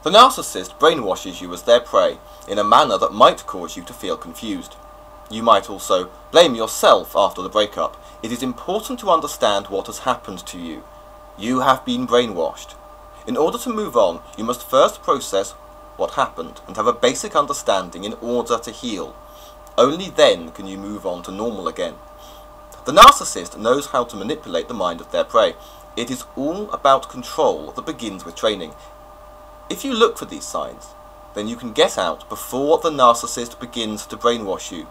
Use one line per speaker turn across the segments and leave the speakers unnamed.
The narcissist brainwashes you as their prey in a manner that might cause you to feel confused. You might also blame yourself after the breakup. It is important to understand what has happened to you. You have been brainwashed. In order to move on, you must first process what happened and have a basic understanding in order to heal. Only then can you move on to normal again. The narcissist knows how to manipulate the mind of their prey. It is all about control that begins with training. If you look for these signs, then you can get out before the narcissist begins to brainwash you.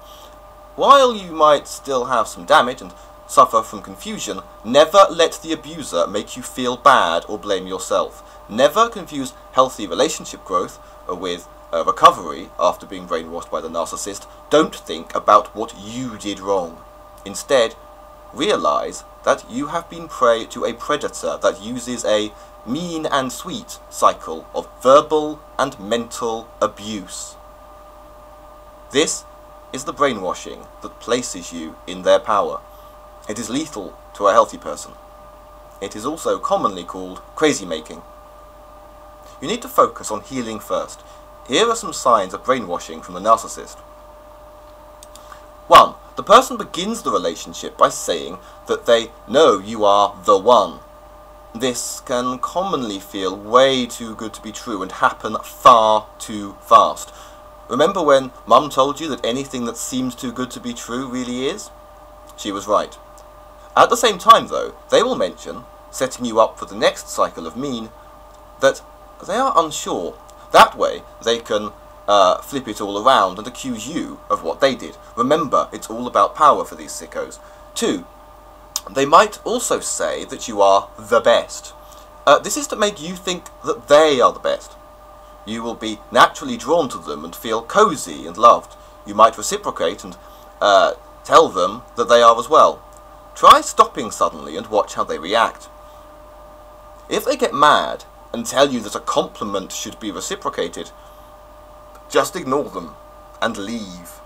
While you might still have some damage and suffer from confusion, never let the abuser make you feel bad or blame yourself. Never confuse healthy relationship growth with recovery after being brainwashed by the narcissist. Don't think about what you did wrong. Instead, realize that you have been prey to a predator that uses a mean and sweet cycle of verbal and mental abuse. This is the brainwashing that places you in their power. It is lethal to a healthy person. It is also commonly called crazy making. You need to focus on healing first. Here are some signs of brainwashing from the narcissist. 1. The person begins the relationship by saying that they know you are the one. This can commonly feel way too good to be true and happen far too fast. Remember when Mum told you that anything that seems too good to be true really is? She was right. At the same time though, they will mention, setting you up for the next cycle of mean, that they are unsure. That way they can flip it all around and accuse you of what they did. Remember, it's all about power for these sickos. 2. They might also say that you are the best. This is to make you think that they are the best. You will be naturally drawn to them and feel cozy and loved. You might reciprocate and tell them that they are as well. Try stopping suddenly and watch how they react. If they get mad and tell you that a compliment should be reciprocated, just ignore them and leave.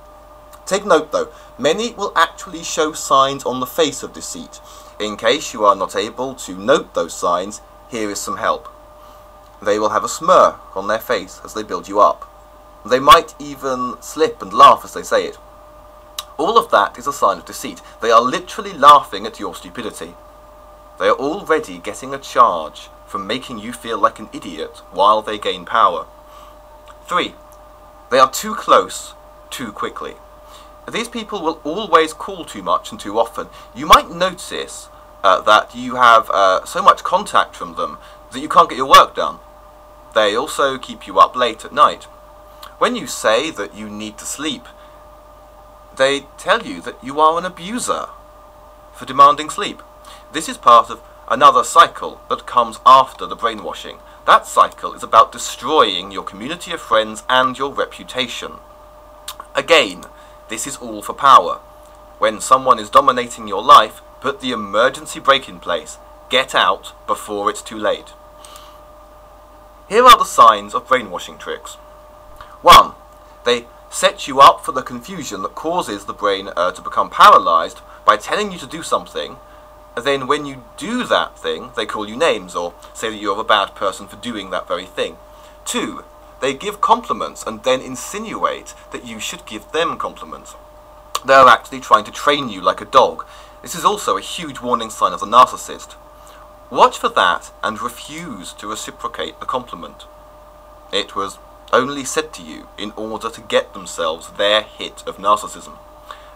Take note though, many will actually show signs on the face of deceit. In case you are not able to note those signs, here is some help. They will have a smirk on their face as they build you up. They might even slip and laugh as they say it. All of that is a sign of deceit. They are literally laughing at your stupidity. They are already getting a charge from making you feel like an idiot while they gain power. 3. They are too close, too quickly. These people will always call too much and too often. You might notice that you have so much contact from them that you can't get your work done. They also keep you up late at night. When you say that you need to sleep, they tell you that you are an abuser for demanding sleep. This is part of another cycle that comes after the brainwashing. That cycle is about destroying your community of friends and your reputation. Again, this is all for power. When someone is dominating your life, put the emergency brake in place. Get out before it's too late. Here are the signs of brainwashing tricks. 1. They set you up for the confusion that causes the brain to become paralyzed by telling you to do something. Then when you do that thing, they call you names or say that you're a bad person for doing that very thing. 2. They give compliments and then insinuate that you should give them compliments. They are actually trying to train you like a dog. This is also a huge warning sign of the narcissist. Watch for that and refuse to reciprocate the compliment. It was only said to you in order to get themselves their hit of narcissism.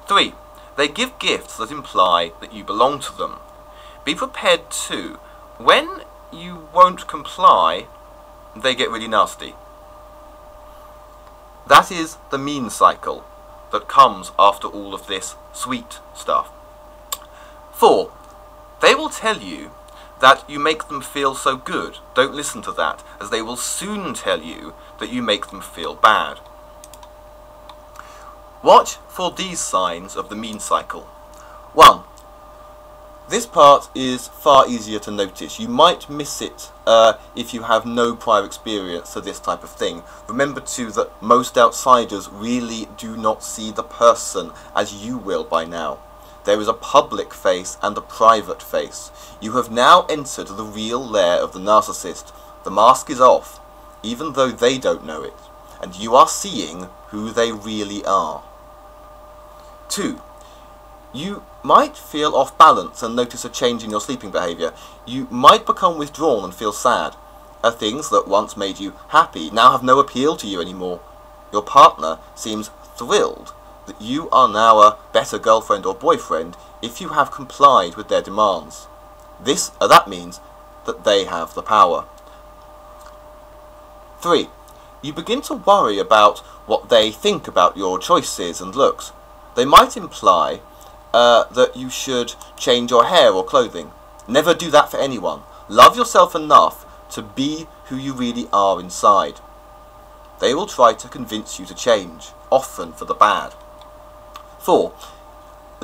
3. They give gifts that imply that you belong to them. Be prepared to, when you won't comply, they get really nasty. That is the mean cycle that comes after all of this sweet stuff. 4. They will tell you that you make them feel so good. Don't listen to that, as they will soon tell you that you make them feel bad. Watch for these signs of the mean cycle. 1. This part is far easier to notice. You might miss it if you have no prior experience to this type of thing. Remember too that most outsiders really do not see the person as you will by now. There is a public face and a private face. You have now entered the real lair of the narcissist. The mask is off. even though they don't know it, and you are seeing who they really are. 2. You might feel off balance and notice a change in your sleeping behaviour. You might become withdrawn and feel sad. Things that once made you happy now have no appeal to you anymore. Your partner seems thrilled that you are now a better girlfriend or boyfriend if you have complied with their demands. That means that they have the power. 3. You begin to worry about what they think about your choices and looks. They might imply that you should change your hair or clothing. Never do that for anyone. Love yourself enough to be who you really are inside. They will try to convince you to change, often for the bad. 4.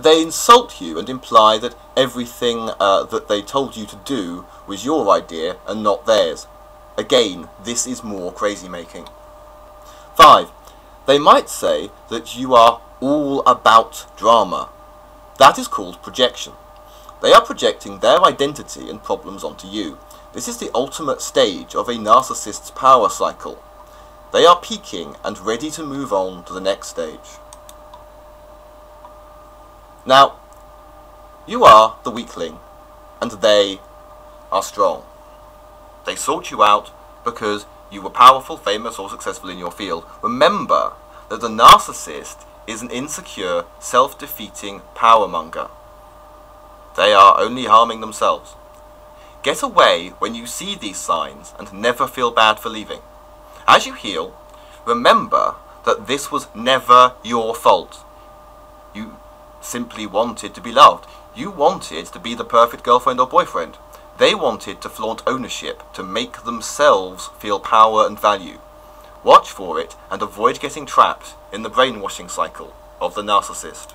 They insult you and imply that everything that they told you to do was your idea and not theirs. Again, this is more crazy making. 5. They might say that you are all about drama. That is called projection. They are projecting their identity and problems onto you. This is the ultimate stage of a narcissist's power cycle. They are peaking and ready to move on to the next stage. Now, you are the weakling, and they are strong. They sought you out because you were powerful, famous, or successful in your field. Remember that the narcissist is an insecure, self-defeating powermonger. They are only harming themselves. Get away when you see these signs and never feel bad for leaving. As you heal, remember that this was never your fault. You simply wanted to be loved. You wanted to be the perfect girlfriend or boyfriend. They wanted to flaunt ownership, to make themselves feel power and value. Watch for it and avoid getting trapped in the brainwashing cycle of the narcissist.